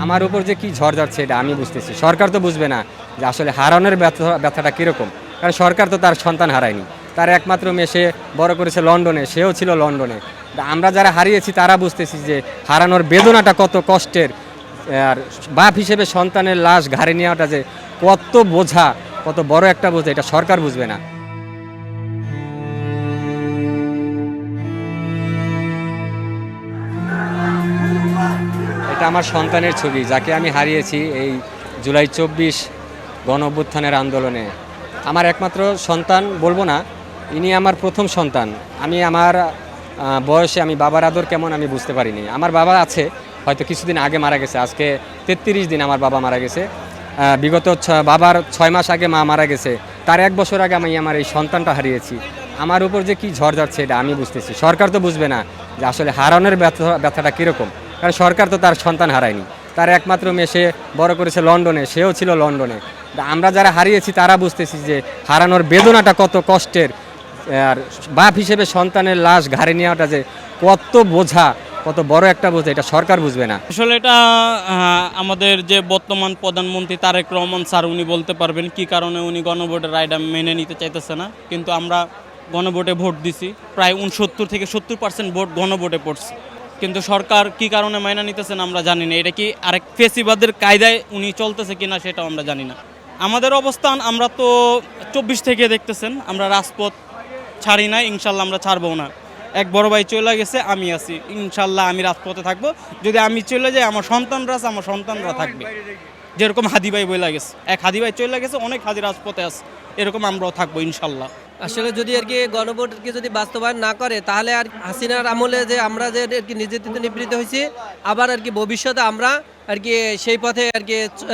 আমার উপর যে কি ঝড় যাচ্ছে এটা আমি বুঝতেছি। সরকার তো বুঝবে না যে আসলে হারানোর ব্যথাটা কীরকম। কারণ সরকার তো তার সন্তান হারায়নি, তার একমাত্র মেয়ে সে বড় করেছে লন্ডনে, সেও ছিল লন্ডনে। আমরা যারা হারিয়েছি তারা বুঝতেছি যে হারানোর বেদনাটা কত কষ্টের। আর বাপ হিসেবে সন্তানের লাশ ঘাড়ে নেওয়াটা যে কত বোঝা, কত বড় একটা বোঝা, এটা সরকার বুঝবে না। এটা আমার সন্তানের ছবি, যাকে আমি হারিয়েছি এই জুলাই 24 গণ অভ্যুত্থানের আন্দোলনে। আমার একমাত্র সন্তান বলবো না, ইনি আমার প্রথম সন্তান। আমি আমার বয়সে আমি বাবার আদর কেমন আমি বুঝতে পারিনি। আমার বাবা আছে, হয়তো কিছুদিন আগে মারা গেছে। আজকে 33 দিন আমার বাবা মারা গেছে। বিগত বাবার 6 মাস আগে মা মারা গেছে। তার 1 বছর আগে আমি আমার এই সন্তানটা হারিয়েছি। আমার উপর যে কি ঝড় যাচ্ছে এটা আমি বুঝতেছি। সরকার তো বুঝবে না যে আসলে হারানোর ব্যথাটা কীরকম। কারণ সরকার তো তার সন্তান হারায়নি, তার একমাত্র মেয়ে সে বড় করেছে লন্ডনে, সেও ছিল লন্ডনে। আমরা যারা হারিয়েছি তারা বুঝতেছি যে হারানোর বেদনাটা কত কষ্টের। আর বাপ হিসেবে সন্তানের লাশ ঘাড়ে নেওয়াটা যে কত বোঝা, কত বড় একটা বোঝা, এটা সরকার বুঝবে না। আসলে এটা আমাদের যে বর্তমান প্রধানমন্ত্রী তারেক রহমান স্যার উনি বলতে পারবেন কি কারণে উনি গণভোটের রায়টা মেনে নিতে চাইতেছে না। কিন্তু আমরা গণভোটে ভোট দিছি, প্রায় 69 থেকে 70% ভোট গণভোটে পড়ছে। কিন্তু সরকার কি কারণে মাইনা নিতেছেন আমরা জানি না। এটা কি আরেক ফেসিবাদের কায়দায় উনি চলতেছে কিনা সেটাও আমরা জানি না। আমাদের অবস্থান আমরা তো 24 থেকে দেখতেছেন আমরা রাজপথ ছাড়ি না, ইনশাল্লাহ আমরা ছাড়বো না। এক বড় ভাই চলে গেছে, আমি আছি, ইনশাল্লাহ আমি রাজপথে থাকবো। যদি আমি চলে যাই আমার সন্তানরা আছে, আমার সন্তানরা থাকবে। যেরকম হাদি ভাই বলে গেছে, এক হাদি ভাই চলে গেছে, অনেক হাদি রাজপথে আছে, এরকম আমরাও থাকবো ইনশাল্লাহ। আসলে যদি আর কি গণভোটকে যদি বাস্তবায়ন না করে, তাহলে আর হাসিনার আমলে যে আমরা যে আর কি নির্যাতিত নিপীড়িত হয়েছি, আবার আর কি ভবিষ্যতে আমরা আর কি সেই পথে আর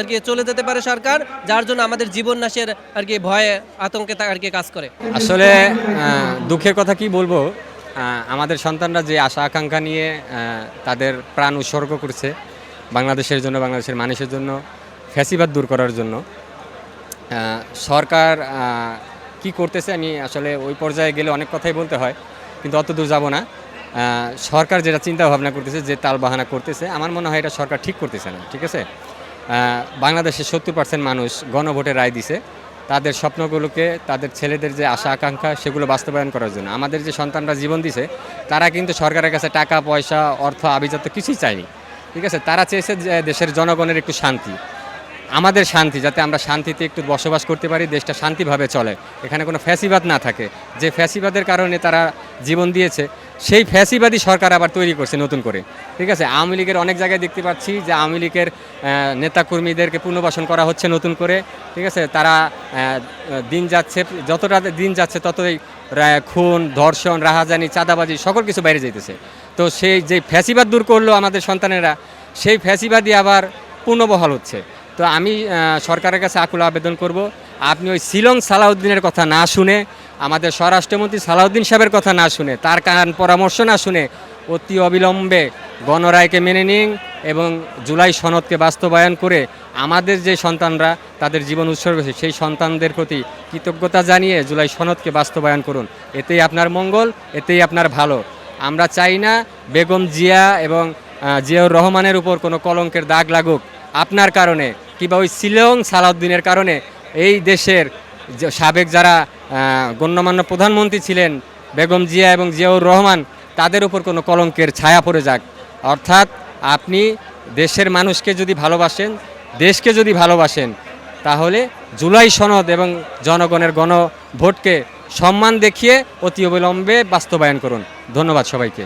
কি চলে যেতে পারে সরকার, যার জন্য আমাদের জীবন নাশের আর কি ভয়ে আতঙ্কে আর কি কাজ করে। আসলে দুঃখের কথা কি বলবো, আমাদের সন্তানরা যে আশা আকাঙ্ক্ষা নিয়ে তাদের প্রাণ উৎসর্গ করছে বাংলাদেশের জন্য, বাংলাদেশের মানুষের জন্য, ফ্যাসিবাদ দূর করার জন্য, সরকার কি করতেছে আমি আসলে ওই পর্যায়ে গেলে অনেক কথাই বলতে হয়, কিন্তু অত দূর যাব না। সরকার যেটা চিন্তা ভাবনা করতেছে, যে তালবাহানা করতেছে, আমার মনে হয় এটা সরকার ঠিক করতেছে না। ঠিক আছে, বাংলাদেশের 70% মানুষ গণভোটে রায় দিছে তাদের স্বপ্নগুলোকে, তাদের ছেলেদের যে আশা আকাঙ্ক্ষা সেগুলো বাস্তবায়ন করার জন্য। আমাদের যে সন্তানরা জীবন দিছে তারা কিন্তু সরকারের কাছে টাকা পয়সা, অর্থ, আভিজাত্য কিছুই চায়নি। ঠিক আছে, তারা চেয়েছে যে দেশের জনগণের একটু শান্তি, আমাদের শান্তি, যাতে আমরা শান্তিতে একটু বসবাস করতে পারি, দেশটা শান্তিভাবে চলে, এখানে কোনো ফ্যাসিবাদ না থাকে। যে ফ্যাসিবাদের কারণে তারা জীবন দিয়েছে, সেই ফ্যাসিবাদী সরকার আবার তৈরি করছে নতুন করে। ঠিক আছে, আওয়ামী লীগের অনেক জায়গায় দেখতে পাচ্ছি যে আওয়ামী লীগের নেতাকর্মীদেরকে পুনর্বাসন করা হচ্ছে নতুন করে। ঠিক আছে, তারা দিন যাচ্ছে, যতটা দিন যাচ্ছে ততই খুন, ধর্ষণ, রাহাজানি, চাঁদাবাজি সকল কিছু বাইরে যাইতেছে। তো সেই যে ফ্যাসিবাদ দূর করলো আমাদের সন্তানেরা, সেই ফ্যাসিবাদই আবার পুনর্বহাল হচ্ছে। তো আমি সরকারের কাছে আকুল আবেদন করব, আপনি ওই শিলং সালাউদ্দিনের কথা না শুনে, আমাদের স্বরাষ্ট্রমন্ত্রী সালাউদ্দিন সাহেবের কথা না শুনে, তার পরামর্শ না শুনে অতি অবিলম্বে গণরায়কে মেনে নিন এবং জুলাই সনদকে বাস্তবায়ন করে আমাদের যে সন্তানরা তাদের জীবন উৎসর্গ করেছে সেই সন্তানদের প্রতি কৃতজ্ঞতা জানিয়ে জুলাই সনদকে বাস্তবায়ন করুন। এতেই আপনার মঙ্গল, এতেই আপনার ভালো। আমরা চাই না বেগম জিয়া এবং জিয়াউর রহমানের উপর কোনো কলঙ্কের দাগ লাগুক আপনার কারণে, কিংবা ওই শিলং সালাউদ্দিনের কারণে এই দেশের সাবেক যারা গণ্যমান্য প্রধানমন্ত্রী ছিলেন বেগম জিয়া এবং জিয়াউর রহমান, তাদের উপর কোনো কলঙ্কের ছায়া পড়ে যাক। অর্থাৎ আপনি দেশের মানুষকে যদি ভালোবাসেন, দেশকে যদি ভালোবাসেন, তাহলে জুলাই সনদ এবং জনগণের গণভোটকে সম্মান দেখিয়ে অতি অবিলম্বে বাস্তবায়ন করুন। ধন্যবাদ সবাইকে।